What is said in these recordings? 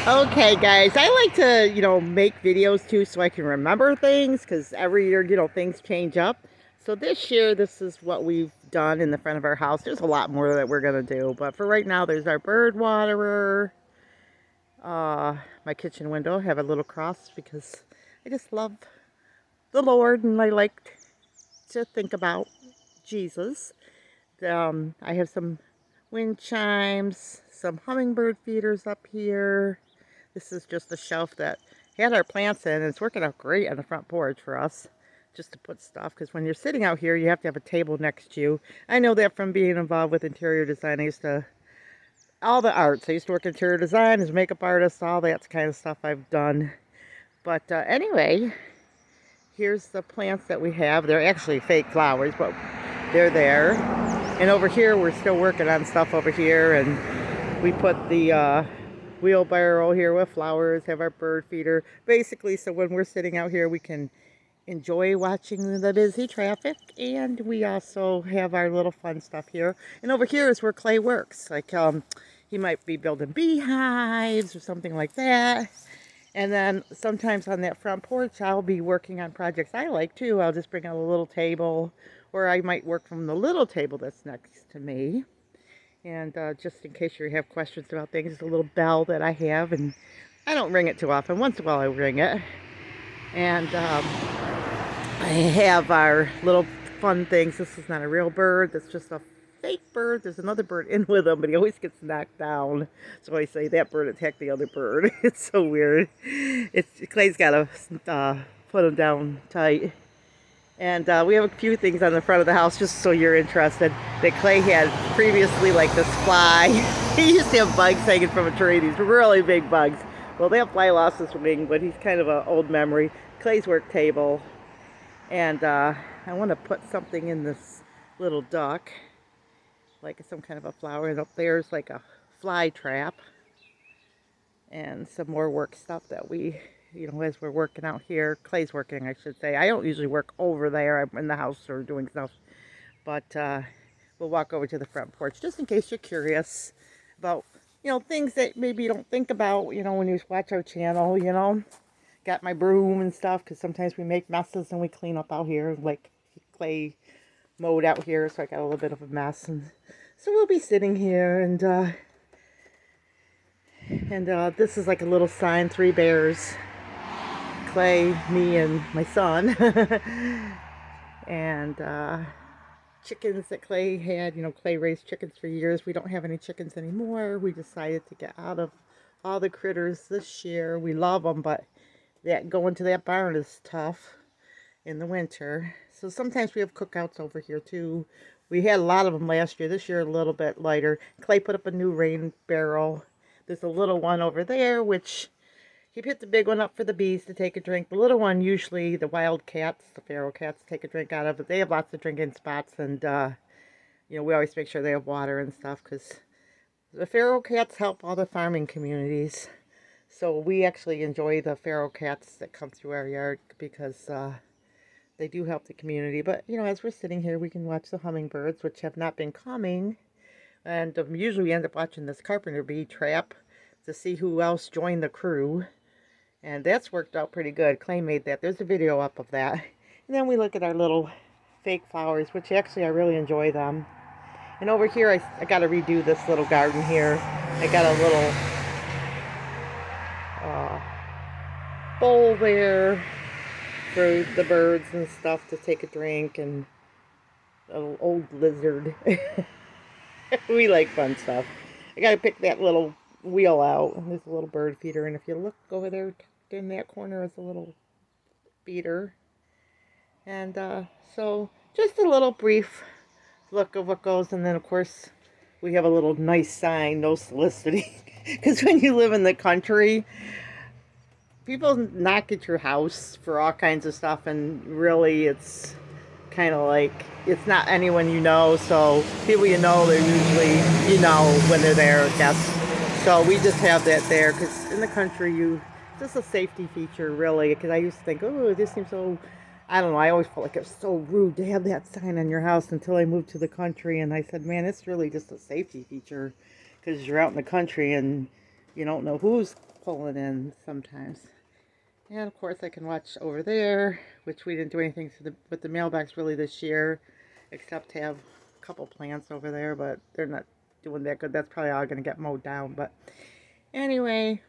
Okay, guys, I like to, make videos too so I can remember things because every year, things change up. So this year, this is what we've done in the front of our house. There's a lot more that we're going to do, but for right now, there's our bird waterer. My kitchen window, have a little cross because I just love the Lord and I like to think about Jesus. I have some wind chimes, some hummingbird feeders up here. This is just a shelf that had our plants in, and it's working out great on the front porch for us just to put stuff, because when you're sitting out here, you have to have a table next to you. I know that from being involved with interior design. I used to, all the arts. I used to work interior design as a makeup artist, all that kind of stuff I've done. But anyway, here's the plants that we have. They're actually fake flowers, but they're there. And over here, we're still working on stuff over here, and we put the wheelbarrow here with flowers, have our bird feeder. Basically, so when we're sitting out here, we can enjoy watching the busy traffic, and we also have our little fun stuff here. And over here is where Clay works. Like, he might be building beehives or something like that. And then sometimes on that front porch, I'll be working on projects I like too. I'll just bring out a little table, or I might work from the little table that's next to me. And just in case you have questions about things, it's a little bell that I have, and I don't ring it too often. Once in a while I ring it. And I have our little fun things. This is not a real bird. That's just a fake bird. There's another bird in with him, but he always gets knocked down. So I say that bird attacked the other bird. It's so weird. Clay's got to put him down tight. And we have a few things on the front of the house, just so you're interested, that Clay had previously, like this fly. He used to have bugs hanging from a tree, these really big bugs. Well, that fly lost his wing, but he's kind of an old memory. Clay's work table. And I want to put something in this little duck, like some kind of a flower. And up there's like a fly trap. And some more work stuff that we, as we're working out here. Clay's working, I should say. I don't usually work over there. I'm in the house or doing stuff. But we'll walk over to the front porch just in case you're curious about, things that maybe you don't think about, when you watch our channel. Got my broom and stuff because sometimes we make messes and we clean up out here. Like Clay mowed out here, so I got a little bit of a mess. And so we'll be sitting here and this is like a little sign, 3 bears. Clay, me, and my son. And chickens that Clay had. Clay raised chickens for years. We don't have any chickens anymore. We decided to get out of all the critters this year. We love them, but that going to that barn is tough in the winter. So sometimes we have cookouts over here too. We had a lot of them last year. This year a little bit lighter. Clay put up a new rain barrel. There's a little one over there, which he put the big one up for the bees to take a drink. The little one, usually the wild cats, the feral cats, take a drink out of. But they have lots of drinking spots, and we always make sure they have water and stuff because the feral cats help all the farming communities. So we actually enjoy the feral cats that come through our yard because they do help the community. But as we're sitting here, we can watch the hummingbirds, which have not been coming. And usually we end up watching this carpenter bee trap to see who else joined the crew. And that's worked out pretty good. Clay made that. There's a video up of that. And then we look at our little fake flowers, which actually I really enjoy them. And over here, I got to redo this little garden here. I got a little bowl there for the birds and stuff to take a drink, and an old lizard. We like fun stuff. I got to pick that little wheel out. There's a little bird feeder, and if you look over there in that corner is a little feeder. And so just a little brief look of what goes, and then of course we have a little nice sign, no soliciting, because when you live in the country, people knock at your house for all kinds of stuff, and really it's kind of like, it's not anyone you know, so people you know, they're usually, when they're there, guests. So we just have that there, because in the country, it's just a safety feature, really, because I used to think, oh, this seems so, I don't know, I always felt like it was so rude to have that sign on your house until I moved to the country, and I said, man, it's really just a safety feature, because you're out in the country, and you don't know who's pulling in sometimes. And of course I can watch over there, which we didn't do anything with the mailbox really this year, except have a couple plants over there, but they're not doing that good. That's probably all going to get mowed down. But anyway,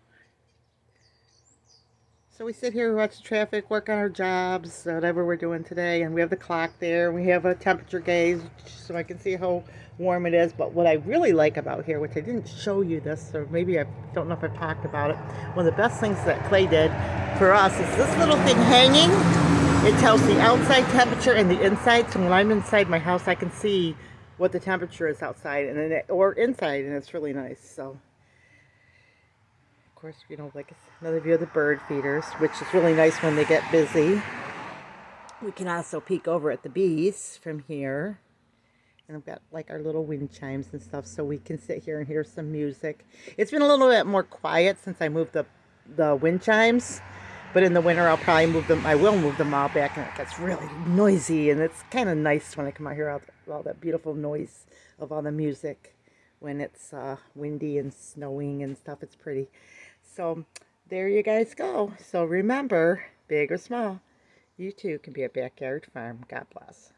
so we sit here, we watch the traffic, work on our jobs, whatever we're doing today, and we have the clock there. We have a temperature gauge so I can see how warm it is. But what I really like about here, which I didn't show you this, or maybe I don't know if I've talked about it, one of the best things that Clay did for us is this little thing hanging. It tells the outside temperature and the inside. So when I'm inside my house, I can see what the temperature is outside and then or inside, and it's really nice. So of course, you know, like another view of the bird feeders, which is really nice when they get busy. We can also peek over at the bees from here. And I've got like our little wind chimes and stuff, so we can sit here and hear some music. It's been a little bit more quiet since I moved the wind chimes. But in the winter, I'll probably move them. I will move them all back, and it gets really noisy. And it's kind of nice when I come out here, all that beautiful noise of all the music when it's windy and snowing and stuff. It's pretty. So there you guys go. So remember, big or small, you too can be a backyard farm. God bless.